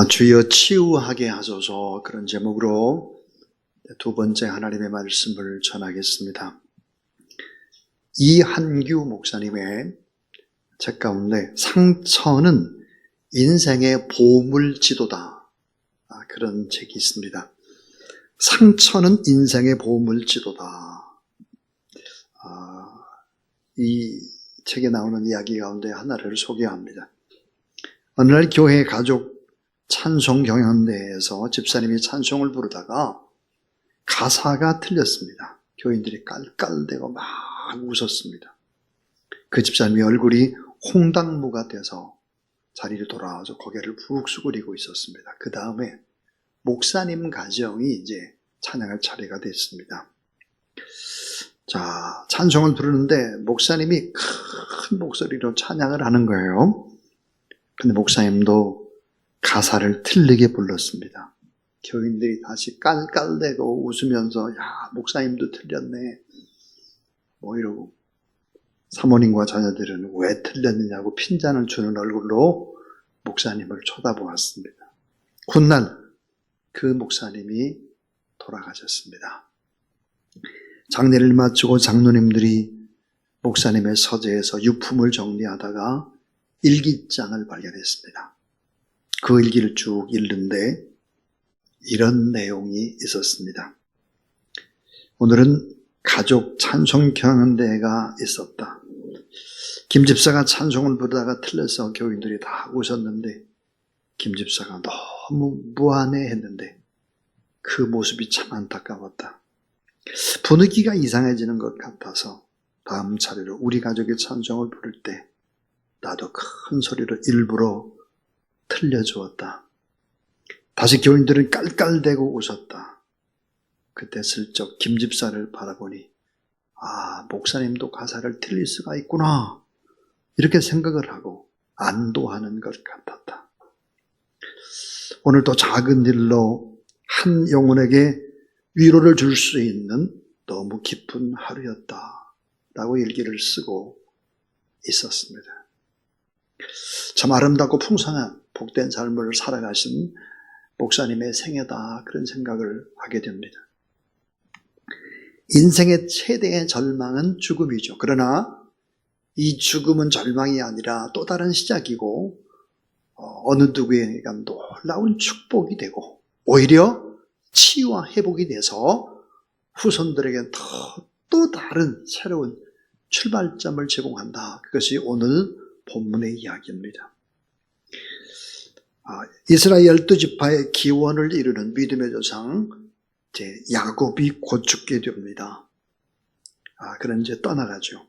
주여 치유하게 하소서, 그런 제목으로 두 번째 하나님의 말씀을 전하겠습니다. 이한규 목사님의 책 가운데 상처는 인생의 보물지도다, 그런 책이 있습니다. 상처는 인생의 보물지도다. 이 책에 나오는 이야기 가운데 하나를 소개합니다. 어느 날 교회 가족 찬송 경연대회에서 집사님이 찬송을 부르다가 가사가 틀렸습니다. 교인들이 깔깔대고 막 웃었습니다. 그 집사님이 얼굴이 홍당무가 돼서 자리로 돌아와서 고개를 푹 수그리고 있었습니다. 그 다음에 목사님 가정이 이제 찬양할 차례가 됐습니다. 자, 찬송을 부르는데 목사님이 큰 목소리로 찬양을 하는 거예요. 근데 목사님도 가사를 틀리게 불렀습니다. 교인들이 다시 깔깔대고 웃으면서 야, 목사님도 틀렸네 뭐 이러고, 사모님과 자녀들은 왜 틀렸느냐고 핀잔을 주는 얼굴로 목사님을 쳐다보았습니다. 훗날 그 목사님이 돌아가셨습니다. 장례를 마치고 장로님들이 목사님의 서재에서 유품을 정리하다가 일기장을 발견했습니다. 그 일기를 쭉 읽는데 이런 내용이 있었습니다. 오늘은 가족 찬송 경연대회가 있었다. 김 집사가 찬송을 부르다가 틀려서 교인들이 다 웃었는데 김 집사가 너무 무안해했는데 그 모습이 참 안타까웠다. 분위기가 이상해지는 것 같아서 다음 차례로 우리 가족이 찬송을 부를 때 나도 큰 소리로 일부러 틀려주었다. 다시 교인들은 깔깔대고 웃었다. 그때 슬쩍 김 집사를 바라보니 목사님도 가사를 틀릴 수가 있구나, 이렇게 생각을 하고 안도하는 것 같았다. 오늘도 작은 일로 한 영혼에게 위로를 줄 수 있는 너무 깊은 하루였다 라고 일기를 쓰고 있었습니다. 참 아름답고 풍성한 복된 삶을 살아가신 목사님의 생애다, 그런 생각을 하게 됩니다. 인생의 최대의 절망은 죽음이죠. 그러나 이 죽음은 절망이 아니라 또 다른 시작이고 어느 누구에게 놀라운 축복이 되고 오히려 치유와 회복이 돼서 후손들에게 또 다른 새로운 출발점을 제공한다. 그것이 오늘 본문의 이야기입니다. 이스라엘 12지파의 기원을 이루는 믿음의 조상 야곱이 곧 죽게 됩니다. 그런 이제 떠나가죠.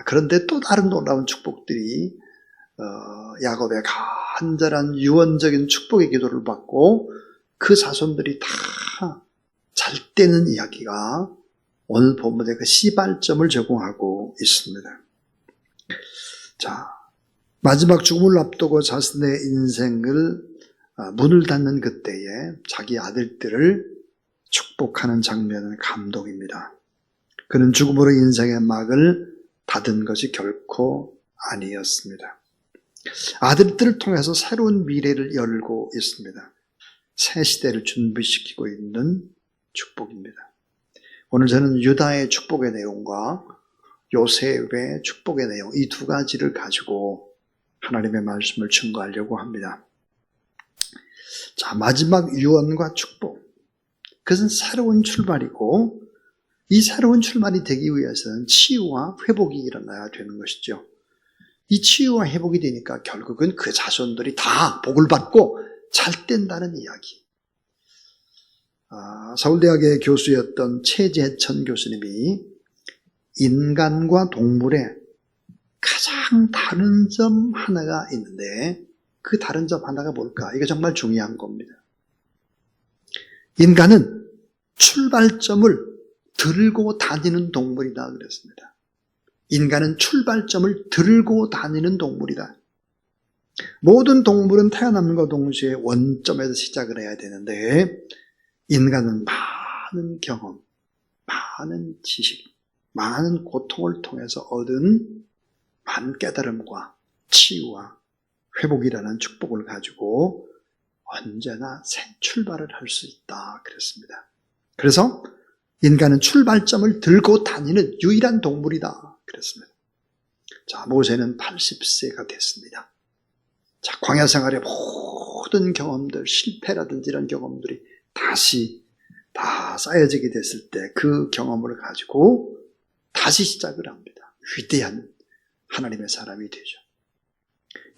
그런데 또 다른 놀라운 축복들이 야곱의 간절한 유언적인 축복의 기도를 받고 그 자손들이 다 잘 되는 이야기가 오늘 본문의 그 시발점을 제공하고 있습니다. 자, 마지막 죽음을 앞두고 자신의 인생을 문을 닫는 그때에 자기 아들들을 축복하는 장면은 감동입니다. 그는 죽음으로 인생의 막을 닫은 것이 결코 아니었습니다. 아들들을 통해서 새로운 미래를 열고 있습니다. 새 시대를 준비시키고 있는 축복입니다. 오늘 저는 유다의 축복의 내용과 요셉의 축복의 내용, 이 두 가지를 가지고 하나님의 말씀을 증거하려고 합니다. 자, 마지막 유언과 축복. 그것은 새로운 출발이고, 이 새로운 출발이 되기 위해서는 치유와 회복이 일어나야 되는 것이죠. 이 치유와 회복이 되니까 결국은 그 자손들이 다 복을 받고 잘 된다는 이야기. 서울대학의 교수였던 최재천 교수님이 인간과 동물의 가장 다른 점 하나가 있는데 그 다른 점 하나가 뭘까? 이게 정말 중요한 겁니다. 인간은 출발점을 들고 다니는 동물이다 그랬습니다. 인간은 출발점을 들고 다니는 동물이다. 모든 동물은 태어남과 동시에 원점에서 시작을 해야 되는데 인간은 많은 경험, 많은 지식, 많은 고통을 통해서 얻은 많은 깨달음과 치유와 회복이라는 축복을 가지고 언제나 새 출발을 할 수 있다 그랬습니다. 그래서 인간은 출발점을 들고 다니는 유일한 동물이다 그랬습니다. 자, 모세는 80세가 됐습니다. 자, 광야 생활의 모든 경험들, 실패라든지 이런 경험들이 다시 다 쌓여지게 됐을 때 그 경험을 가지고 다시 시작을 합니다. 위대한 하나님의 사람이 되죠.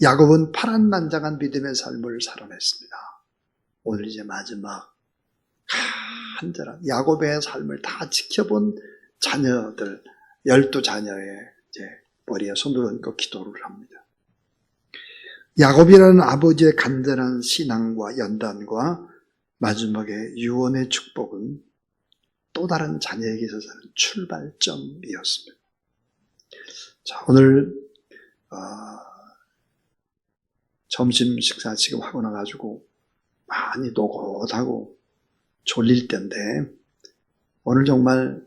야곱은 파란만장한 믿음의 삶을 살아냈습니다. 오늘 이제 마지막 간절한 야곱의 삶을 다 지켜본 자녀들, 12자녀의 이제 머리에 손을 얹고 기도를 합니다. 야곱이라는 아버지의 간절한 신앙과 연단과 마지막에 유언의 축복은 또 다른 자녀에게 있어서는 출발점이었습니다. 자, 오늘 점심 식사 지금 하고 나가지고 많이 노곤하고 졸릴 텐데 오늘 정말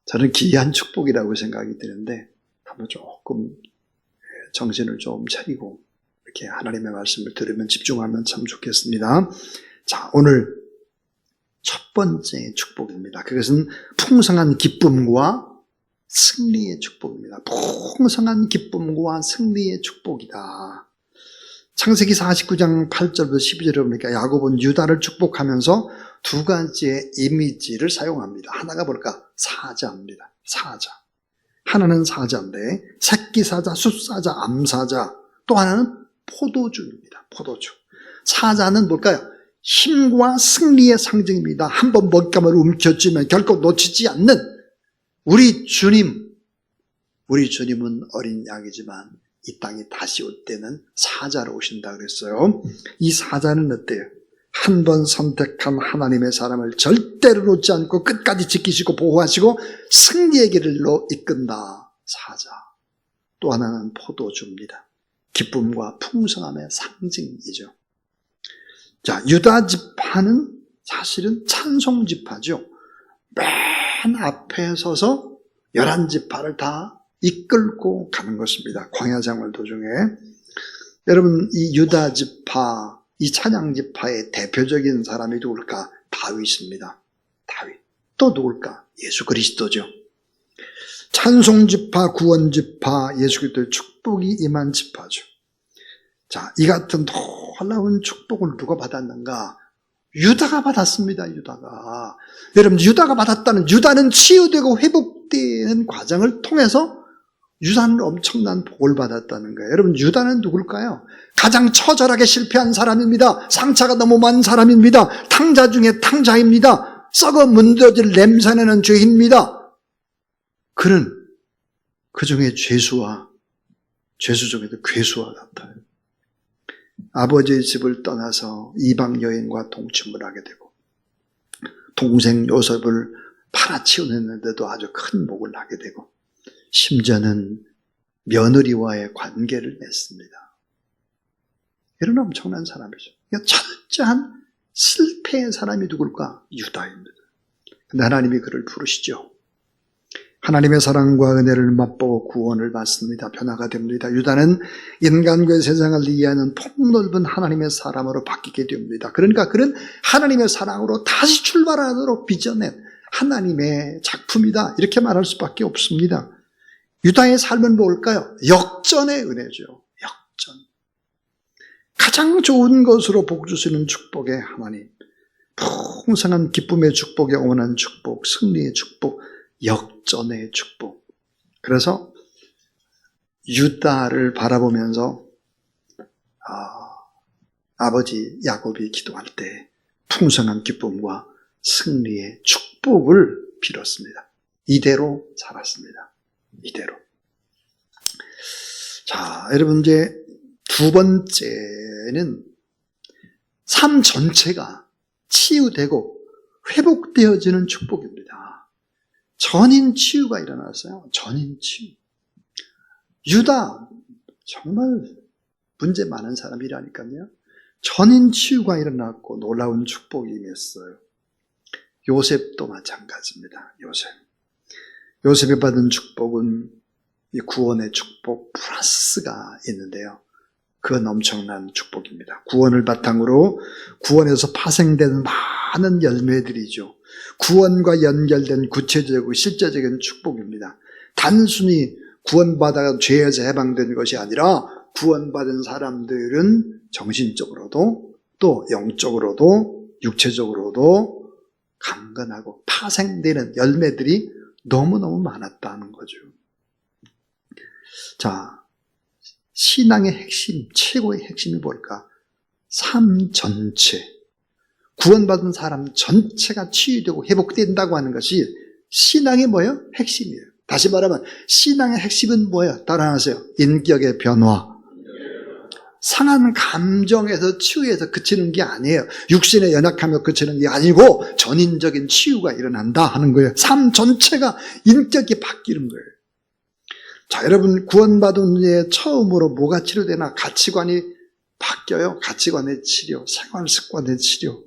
저는 귀한 축복이라고 생각이 드는데 한번 조금 정신을 좀 차리고 이렇게 하나님의 말씀을 들으면 집중하면 참 좋겠습니다. 자, 오늘 첫 번째 축복입니다. 그것은 풍성한 기쁨과 승리의 축복입니다. 풍성한 기쁨과 승리의 축복이다. 창세기 49장 8절부터 12절에 보니까 야곱은 유다를 축복하면서 두 가지의 이미지를 사용합니다. 하나가 뭘까? 사자입니다. 사자. 하나는 사자인데 새끼사자, 숫사자, 암사자, 또 하나는 포도주입니다. 포도주. 사자는 뭘까요? 힘과 승리의 상징입니다. 한번 먹잇감을 움켜쥐면 결코 놓치지 않는 우리 주님은 어린 양이지만 이 땅에 다시 올 때는 사자로 오신다 그랬어요. 이 사자는 어때요? 한 번 선택한 하나님의 사람을 절대로 놓지 않고 끝까지 지키시고 보호하시고 승리의 길로 이끈다. 사자. 또 하나는 포도주입니다. 기쁨과 풍성함의 상징이죠. 자, 유다 지파는 사실은 찬송 지파죠. 맨 앞에 서서 11지파를 다 이끌고 가는 것입니다. 광야 생활 도중에. 여러분, 이 유다 지파, 이 찬양 지파의 대표적인 사람이 누굴까? 다윗입니다. 다윗. 또 누굴까? 예수 그리스도죠. 찬송 지파, 구원 지파, 예수 그리스도의 축복이 임한 지파죠. 자, 이 같은 놀라운 축복을 누가 받았는가? 유다가 받았습니다. 유다가. 여러분, 유다가 받았다는, 유다는 치유되고 회복되는 과정을 통해서 유다는 엄청난 복을 받았다는 거예요. 여러분, 유다는 누굴까요? 가장 처절하게 실패한 사람입니다. 상처가 너무 많은 사람입니다. 탕자 중에 탕자입니다. 썩어 문드러질 냄새나는 죄인입니다. 그는 그 중에 죄수 중에도 괴수와 같아요. 아버지의 집을 떠나서 이방 여인과 동침을 하게 되고 동생 요셉을 팔아치워냈는데도 아주 큰 목을 하게 되고 심지어는 며느리와의 관계를 맺습니다. 이런 엄청난 사람이죠. 철저한 실패의 사람이 누굴까? 유다입니다. 근데 하나님이 그를 부르시죠. 하나님의 사랑과 은혜를 맛보고 구원을 받습니다. 변화가 됩니다. 유다는 인간과 세상을 이해하는 폭넓은 하나님의 사람으로 바뀌게 됩니다. 그러니까 그는 하나님의 사랑으로 다시 출발하도록 빚어낸 하나님의 작품이다. 이렇게 말할 수밖에 없습니다. 유다의 삶은 뭘까요? 역전의 은혜죠. 역전. 가장 좋은 것으로 복 주시는 축복의 하나님. 풍성한 기쁨의 축복에 원한 축복, 승리의 축복, 역전의 축복. 그래서 유다를 바라보면서 아버지 야곱이 기도할 때 풍성한 기쁨과 승리의 축복을 빌었습니다. 이대로 살았습니다. 이대로. 자, 여러분, 이제 두 번째는 삶 전체가 치유되고 회복되어지는 축복입니다. 전인 치유가 일어났어요. 전인 치유. 유다, 정말 문제 많은 사람이라니까요. 전인 치유가 일어났고 놀라운 축복이 임했어요. 요셉도 마찬가지입니다. 요셉이 받은 축복은 이 구원의 축복 플러스가 있는데요. 그건 엄청난 축복입니다. 구원을 바탕으로 구원에서 파생된 많은 열매들이죠. 구원과 연결된 구체적이고 실제적인 축복입니다. 단순히 구원받아 죄에서 해방된 것이 아니라 구원받은 사람들은 정신적으로도 또 영적으로도 육체적으로도 강건하고 파생되는 열매들이 너무너무 많았다는 거죠. 자, 신앙의 핵심, 최고의 핵심이 뭘까? 삶 전체, 구원받은 사람 전체가 치유되고 회복된다고 하는 것이 신앙의 뭐예요? 핵심이에요. 다시 말하면 신앙의 핵심은 뭐예요? 따라하세요. 인격의 변화. 상한 감정에서 치유해서 그치는 게 아니에요. 육신의 연약함에 그치는 게 아니고 전인적인 치유가 일어난다 하는 거예요. 삶 전체가 인격이 바뀌는 거예요. 자, 여러분 구원받은 후에 처음으로 뭐가 치료되나? 가치관이 바뀌어요. 가치관의 치료, 생활 습관의 치료,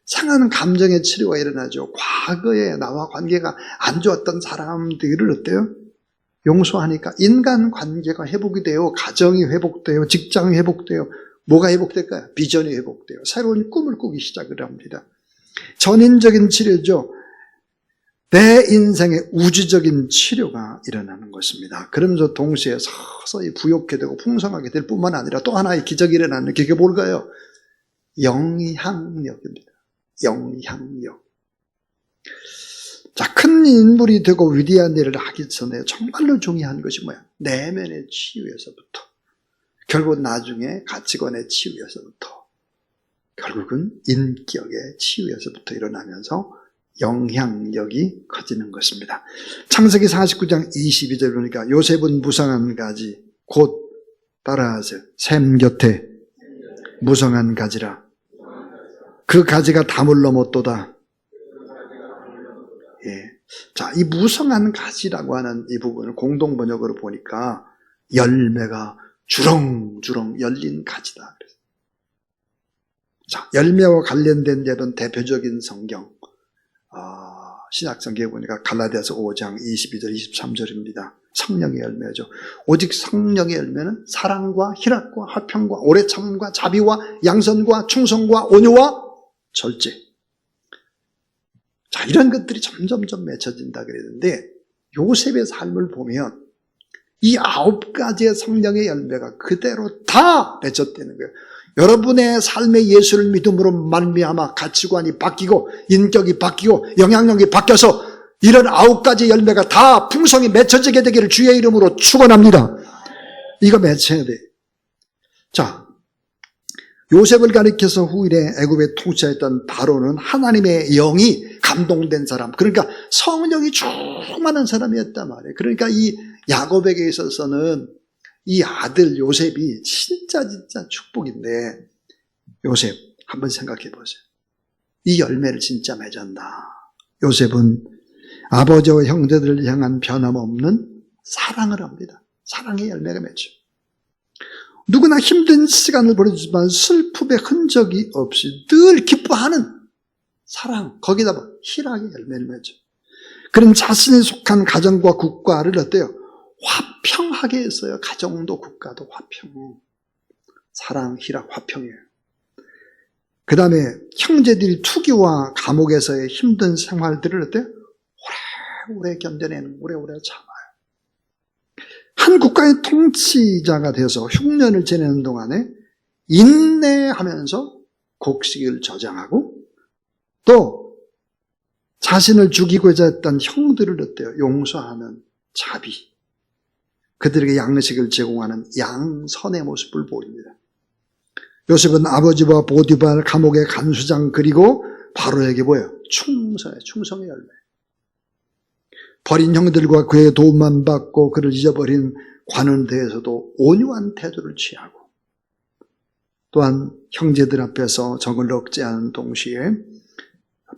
상한 감정의 치료가 일어나죠. 과거에 나와 관계가 안 좋았던 사람들을 어때요? 용서하니까 인간관계가 회복이 돼요. 가정이 회복돼요. 직장이 회복돼요. 뭐가 회복될까요? 비전이 회복돼요. 새로운 꿈을 꾸기 시작을 합니다. 전인적인 치료죠. 내 인생의 우주적인 치료가 일어나는 것입니다. 그러면서 동시에 서서히 부욕해 되고 풍성하게 될 뿐만 아니라 또 하나의 기적이 일어나는 게 뭘까요? 영향력입니다. 영향력. 자, 큰 인물이 되고 위대한 일을 하기 전에 정말로 중요한 것이 뭐야? 내면의 치유에서부터, 결국 나중에 가치관의 치유에서부터, 결국은 인격의 치유에서부터 일어나면서 영향력이 커지는 것입니다. 창세기 49장 22절 보니까 요셉은 무성한 가지, 곧 따라하세요. 샘 곁에 무성한 가지라. 그 가지가 담을 넘었도다. 예. 자, 이 무성한 가지라고 하는 이 부분을 공동 번역으로 보니까 열매가 주렁주렁 열린 가지다. 자, 열매와 관련된 예는 대표적인 성경, 신약 성경에 보니까 갈라디아서 5장 22절 23절입니다. 성령의 열매죠. 오직 성령의 열매는 사랑과 희락과 화평과 오래 참음과 자비와 양선과 충성과 온유와 절제. 자, 이런 것들이 점점점 맺혀진다 그랬는데 요셉의 삶을 보면 이 9가지의 성령의 열매가 그대로 다 맺혔다는 거예요. 여러분의 삶의 예수를 믿음으로 말미암아 가치관이 바뀌고 인격이 바뀌고 영향력이 바뀌어서 이런 9가지 열매가 다 풍성히 맺혀지게 되기를 주의 이름으로 축원합니다. 이거 맺혀야 돼. 자, 요셉을 가리켜서 후일에 애굽에 통치했던 바로는 하나님의 영이 감동된 사람, 그러니까 성령이 충만한 사람이었단 말이에요. 그러니까 이 야곱에게 있어서는 이 아들 요셉이 진짜 축복인데, 요셉 한번 생각해 보세요. 이 열매를 진짜 맺었나? 요셉은 아버지와 형제들을 향한 변함없는 사랑을 합니다. 사랑의 열매가 맺죠. 누구나 힘든 시간을 보내주지만 슬픔의 흔적이 없이 늘 기뻐하는 사랑, 거기다 희락의 열매를 맺죠. 그런 자신이 속한 가정과 국가를 어때요? 화평하게 했어요. 가정도 국가도 화평. 사랑, 희락, 화평이에요. 그 다음에 형제들이 투기와 감옥에서의 힘든 생활들을 어때요? 오래오래 견뎌내는, 오래오래 참아요. 한 국가의 통치자가 되어서 흉년을 지내는 동안에 인내하면서 곡식을 저장하고 또 자신을 죽이고자 했던 형들을 어때요? 용서하는 자비. 그들에게 양식을 제공하는 양선의 모습을 보입니다. 요셉은 아버지와 보디발 감옥의 간수장 그리고 바로에게 뭐예요? 충성의 열매. 버린 형들과 그의 도움만 받고 그를 잊어버린 관원에 대해서도 온유한 태도를 취하고 또한 형제들 앞에서 정을 억제하는 동시에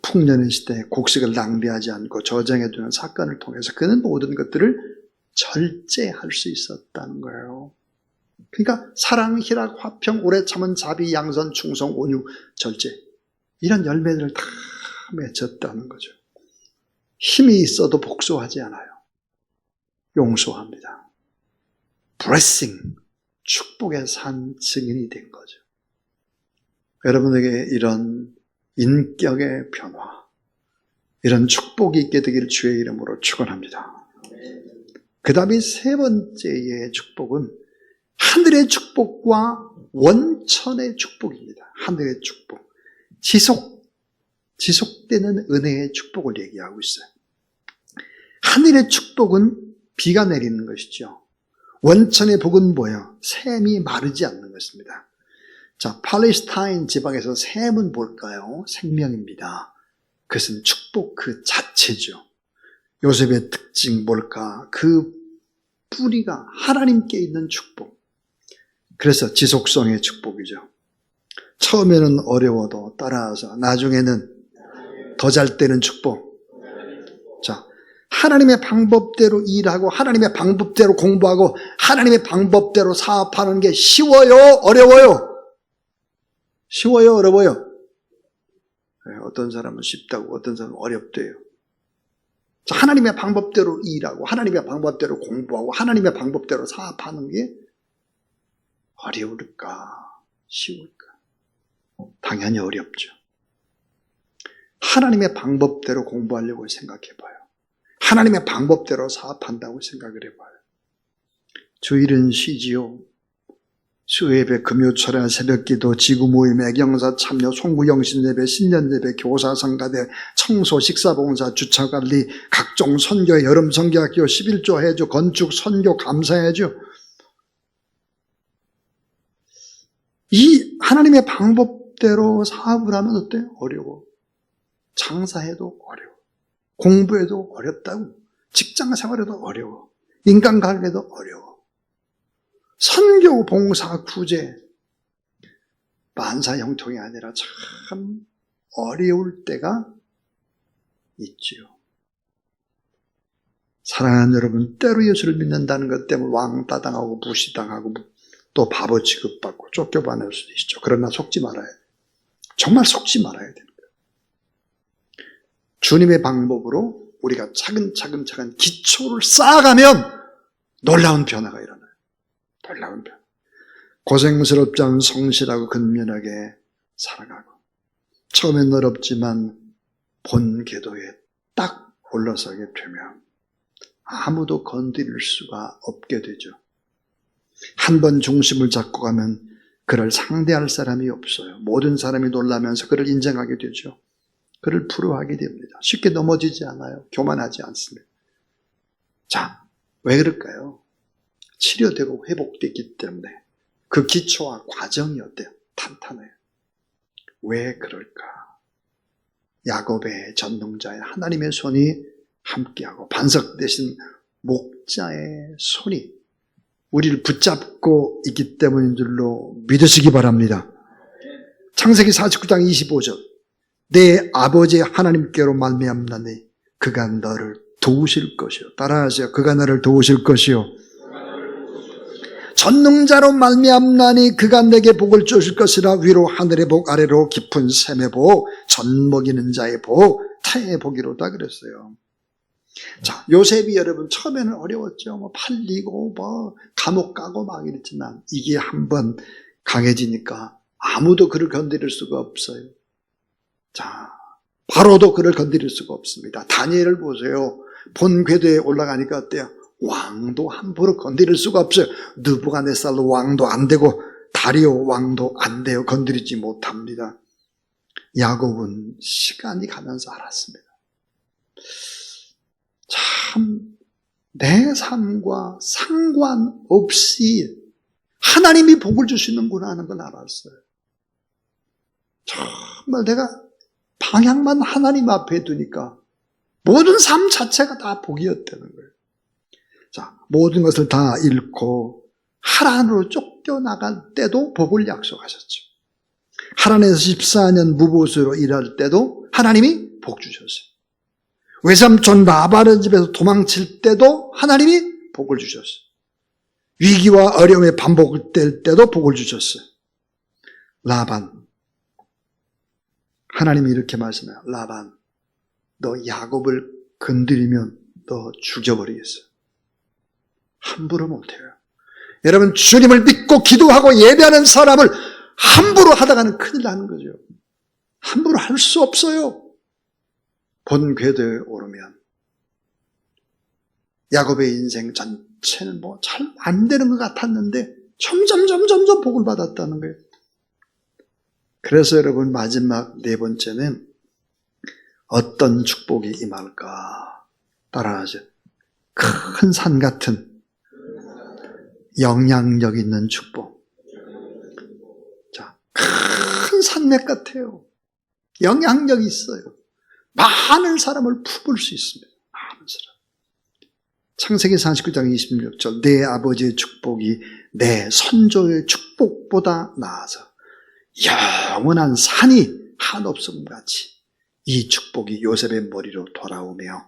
풍년의 시대에 곡식을 낭비하지 않고 저장해두는 사건을 통해서 그는 모든 것들을 절제할 수 있었다는 거예요. 그러니까 사랑, 희락, 화평, 오래 참은 자비, 양선, 충성, 온유, 절제, 이런 열매들을 다 맺었다는 거죠. 힘이 있어도 복수하지 않아요. 용서합니다. blessing, 축복의 산 증인이 된 거죠. 여러분에게 이런 인격의 변화, 이런 축복이 있게 되기를 주의 이름으로 축원합니다. 그 다음에 세 번째의 축복은 하늘의 축복과 원천의 축복입니다. 하늘의 축복. 지속되는 은혜의 축복을 얘기하고 있어요. 하늘의 축복은 비가 내리는 것이죠. 원천의 복은 뭐예요? 샘이 마르지 않는 것입니다. 자, 팔레스타인 지방에서 샘은 뭘까요? 생명입니다. 그것은 축복 그 자체죠. 요셉의 특징 뭘까? 그 뿌리가 하나님께 있는 축복. 그래서 지속성의 축복이죠. 처음에는 어려워도 따라와서 나중에는 더 잘 되는 축복. 자, 하나님의 방법대로 일하고 하나님의 방법대로 공부하고 하나님의 방법대로 사업하는 게 쉬워요? 어려워요? 쉬워요? 어려워요? 어떤 사람은 쉽다고 어떤 사람은 어렵대요. 하나님의 방법대로 일하고 하나님의 방법대로 공부하고 하나님의 방법대로 사업하는 게 어려울까? 쉬울까? 당연히 어렵죠. 하나님의 방법대로 공부하려고 생각해봐요. 하나님의 방법대로 사업한다고 생각을 해봐요. 주일은 쉬지요. 수요예배, 금요철야, 새벽기도, 지구모임, 애경사 참여, 송구영신예배, 신년예배, 교사, 성가대, 청소, 식사봉사, 주차관리, 각종 선교, 여름 선교학교, 11조 해주, 건축, 선교, 감사해주. 이 하나님의 방법대로 사업을 하면 어때요? 어려워. 장사해도 어려워. 공부해도 어렵다고. 직장 생활에도 어려워. 인간관계도 어려워. 선교, 봉사, 구제, 만사 형통이 아니라 참 어려울 때가 있지요. 사랑하는 여러분, 때로 예수를 믿는다는 것 때문에 왕따당하고 무시당하고 또 바보 취급받고 쫓겨받을 수도 있죠. 그러나 속지 말아야 돼요. 정말 속지 말아야 됩니다. 주님의 방법으로 우리가 차근차근 기초를 쌓아가면 놀라운 변화가 일어나요. 놀라운 변화. 고생스럽지 않은 성실하고 근면하게 살아가고 처음엔 어렵지만 본 궤도에 딱 올라서게 되면 아무도 건드릴 수가 없게 되죠. 한 번 중심을 잡고 가면 그를 상대할 사람이 없어요. 모든 사람이 놀라면서 그를 인정하게 되죠. 그를 부러워하게 됩니다. 쉽게 넘어지지 않아요. 교만하지 않습니다. 자, 왜 그럴까요? 치료되고 회복됐기 때문에 그 기초와 과정이 어때요? 탄탄해요. 왜 그럴까? 야곱의 전능자의 하나님의 손이 함께하고 반석 대신 목자의 손이 우리를 붙잡고 있기 때문인 줄로 믿으시기 바랍니다. 창세기 49장 25절 내 아버지 하나님께로 말미암나니 그가 너를 도우실 것이요. 따라하세요. 그가 너를 도우실 것이요. 전능자로 말미암나니 그가 내게 복을 주실 것이라. 위로 하늘의 복, 아래로 깊은 샘의 복, 젖 먹이는 자의 복, 태의 복이로다 그랬어요. 자, 요셉이 여러분 처음에는 어려웠죠. 팔리고 감옥 가고 막 이랬지만 이게 한번 강해지니까 아무도 그를 건드릴 수가 없어요. 자, 바로도 그를 건드릴 수가 없습니다. 다니엘을 보세요. 본 궤도에 올라가니까 어때요? 왕도 함부로 건드릴 수가 없어요. 느부갓네살 왕도 안 되고 다리오 왕도 안 돼요. 건드리지 못합니다. 야곱은 시간이 가면서 알았습니다. 참 내 삶과 상관없이 하나님이 복을 주시는구나 하는 걸 알았어요. 정말 내가 방향만 하나님 앞에 두니까 모든 삶 자체가 다 복이었다는 거예요. 자, 모든 것을 다 잃고 하란으로 쫓겨나갈 때도 복을 약속하셨죠. 하란에서 14년 무보수로 일할 때도 하나님이 복 주셨어요. 외삼촌 라반의 집에서 도망칠 때도 하나님이 복을 주셨어요. 위기와 어려움에 반복될 때도 복을 주셨어요. 라반, 하나님이 이렇게 말씀해요. 라반, 너 야곱을 건드리면 너 죽여버리겠어. 함부로 못해요. 여러분, 주님을 믿고 기도하고 예배하는 사람을 함부로 하다가는 큰일 나는 거죠. 함부로 할 수 없어요. 본 궤도에 오르면 야곱의 인생 전체는 뭐 잘 안 되는 것 같았는데 점점 복을 받았다는 거예요. 그래서 여러분, 마지막 네 번째는 어떤 축복이 임할까? 따라하죠. 큰 산 같은 영향력 있는 축복. 자, 큰 산맥 같아요. 영향력이 있어요. 많은 사람을 품을 수 있습니다. 많은 사람. 창세기 49장 26절, 내 아버지의 축복이 내 선조의 축복보다 나아서 영원한 산이 한없음같이 이 축복이 요셉의 머리로 돌아오며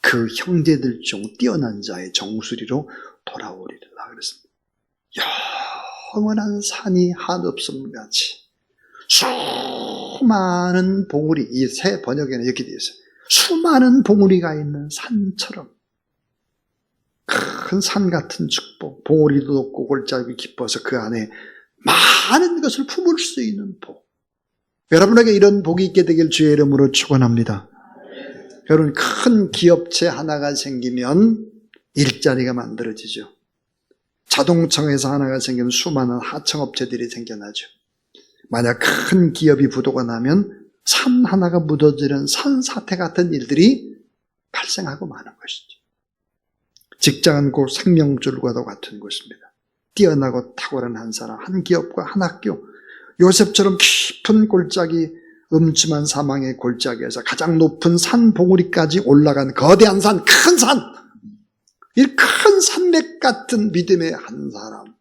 그 형제들 중 뛰어난 자의 정수리로 돌아오리라 그랬습니다. 영원한 산이 한없음같이 수많은 봉우리, 이 새 번역에는 이렇게 되어 있어요. 수많은 봉우리가 있는 산처럼 큰 산 같은 축복, 봉우리도 높고 골짜기 깊어서 그 안에 많은 것을 품을 수 있는 복. 여러분에게 이런 복이 있게 되길 주의 이름으로 축원합니다. 여러분, 큰 기업체 하나가 생기면 일자리가 만들어지죠. 자동차에서 하나가 생기면 수많은 하청업체들이 생겨나죠. 만약 큰 기업이 부도가 나면 산 하나가 묻어지는 산사태 같은 일들이 발생하고 마는 것이죠. 직장은 곧 생명줄과도 같은 것입니다. 뛰어나고 탁월한 한 사람, 한 기업과 한 학교, 요셉처럼 깊은 골짜기, 음침한 사망의 골짜기에서 가장 높은 산 봉우리까지 올라간 거대한 산, 큰 산, 이 큰 산맥 같은 믿음의 한 사람,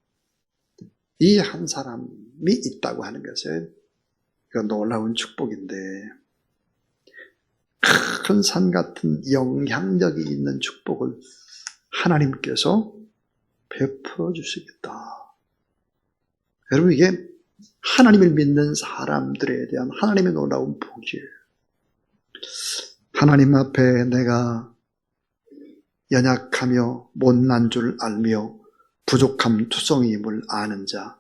이 한 사람이 있다고 하는 것은 이건 놀라운 축복인데, 큰 산 같은 영향력이 있는 축복을 하나님께서 베풀어 주시겠다. 여러분, 이게 하나님을 믿는 사람들에 대한 하나님의 놀라운 복이에요. 하나님 앞에 내가 연약하며 못난 줄 알며 부족함 투성임을 아는 자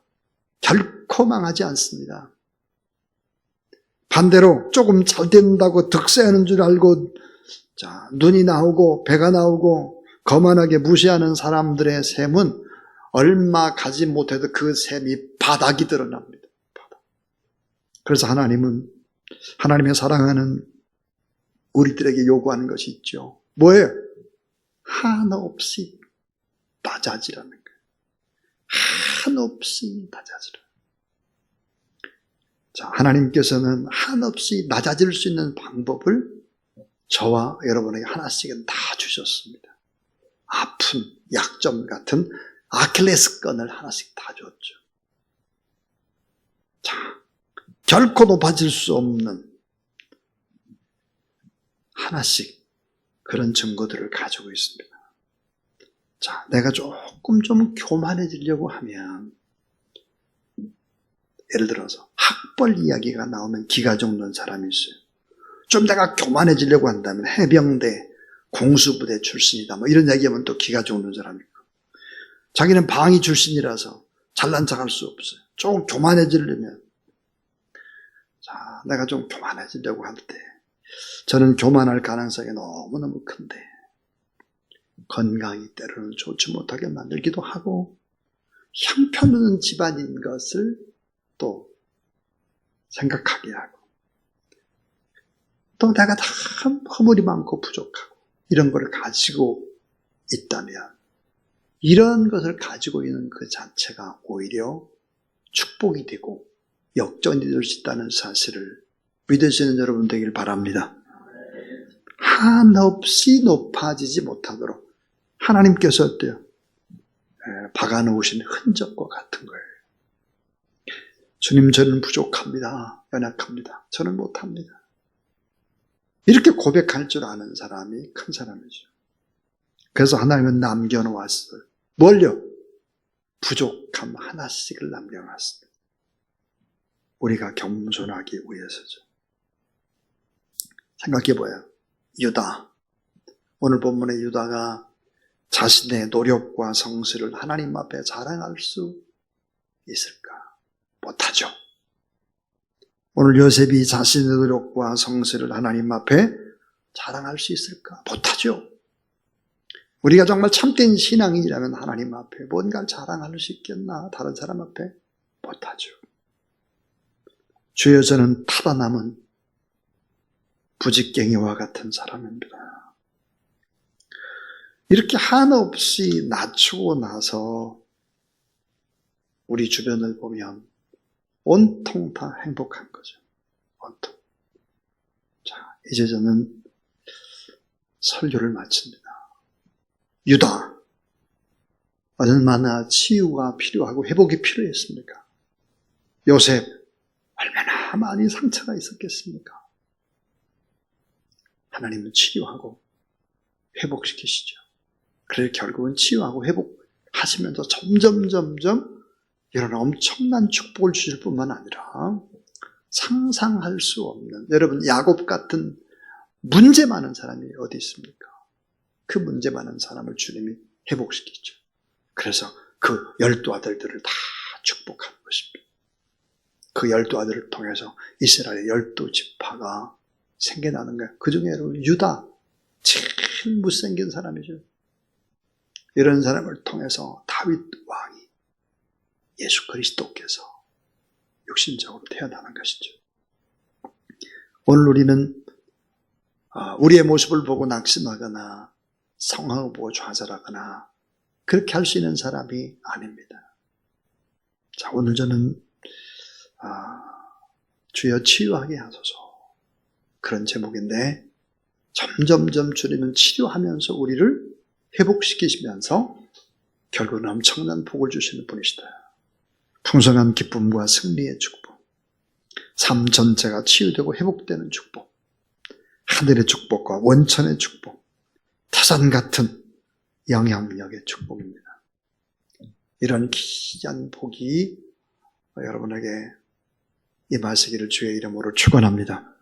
결코 망하지 않습니다. 반대로 조금 잘 된다고 득세하는 줄 알고 눈이 나오고 배가 나오고 거만하게 무시하는 사람들의 셈은 얼마 가지 못해도 그 셈이 바닥이 드러납니다. 바닥. 그래서 하나님은 하나님의 사랑하는 우리들에게 요구하는 것이 있죠. 뭐예요? 한없이 낮아지라는 거예요. 한없이 낮아지라. 자, 하나님께서는 한없이 낮아질 수 있는 방법을 저와 여러분에게 하나씩은 다 주셨습니다. 아픈 약점 같은 아킬레스건을 하나씩 다 줬죠. 자, 결코 높아질 수 없는 하나씩 그런 증거들을 가지고 있습니다. 자, 내가 조금 좀 교만해지려고 하면, 예를 들어서 학벌 이야기가 나오면 기가 죽는 사람이 있어요. 좀 내가 교만해지려고 한다면 해병대 공수부대 출신이다, 뭐 이런 얘기하면 또 기가 죽는 사람이고, 자기는 방위 출신이라서 잘난 척할 수 없어요. 조금 교만해지려면, 자, 내가 좀 교만해지려고 할 때, 저는 교만할 가능성이 너무너무 큰데, 건강이 때로는 좋지 못하게 만들기도 하고, 형편없는 집안인 것을 또 생각하게 하고, 또 내가 다 허물이 많고 부족하고, 이런 걸 가지고 있다면 이런 것을 가지고 있는 그 자체가 오히려 축복이 되고 역전이 될 수 있다는 사실을 믿으시는 여러분 되길 바랍니다. 한없이 높아지지 못하도록 하나님께서 어때요? 박아놓으신 흔적과 같은 거예요. 주님, 저는 부족합니다. 연약합니다. 저는 못합니다. 이렇게 고백할 줄 아는 사람이 큰 사람이죠. 그래서 하나님은 남겨놓았어요. 뭘요? 부족함 하나씩을 남겨놨습니다. 우리가 겸손하기 위해서죠. 생각해봐요. 유다. 오늘 본문의 유다가 자신의 노력과 성실을 하나님 앞에 자랑할 수 있을까? 못하죠. 오늘 요셉이 자신의 노력과 성실을 하나님 앞에 자랑할 수 있을까? 못하죠. 우리가 정말 참된 신앙인이라면 하나님 앞에 뭔가를 자랑할 수 있겠나? 다른 사람 앞에? 못하죠. 주여, 저는 타다 남은 부직갱이와 같은 사람입니다. 이렇게 한없이 낮추고 나서 우리 주변을 보면 온통 다 행복한 거죠. 온통. 자, 이제 저는 설교를 마칩니다. 유다, 얼마나 치유가 필요하고 회복이 필요했습니까? 요셉, 얼마나 많이 상처가 있었겠습니까? 하나님은 치유하고 회복시키시죠. 그래서 결국은 치유하고 회복하시면서 점점 이런 엄청난 축복을 주실 뿐만 아니라 상상할 수 없는, 여러분 야곱 같은 문제 많은 사람이 어디 있습니까? 그 문제 많은 사람을 주님이 회복시키죠. 그래서 그 12 아들들을 다 축복하는 것입니다. 그 12 아들을 통해서 이스라엘의 12지파가 생겨나는 거예요. 그 중에 여러분 유다, 제일 못생긴 사람이죠. 이런 사람을 통해서 다윗 왕이, 예수 그리스도께서 육신적으로 태어나는 것이죠. 오늘 우리는 우리의 모습을 보고 낙심하거나 상황을 보고 좌절하거나 그렇게 할 수 있는 사람이 아닙니다. 자, 오늘 저는 주여 치유하게 하소서, 그런 제목인데, 점점점 주님은 치료하면서 우리를 회복시키시면서 결국은 엄청난 복을 주시는 분이시다. 풍성한 기쁨과 승리의 축복, 삶 전체가 치유되고 회복되는 축복, 하늘의 축복과 원천의 축복, 태산 같은 영향력의 축복입니다. 이런 귀한 복이 여러분에게 임하시기를 주의 이름으로 축원합니다.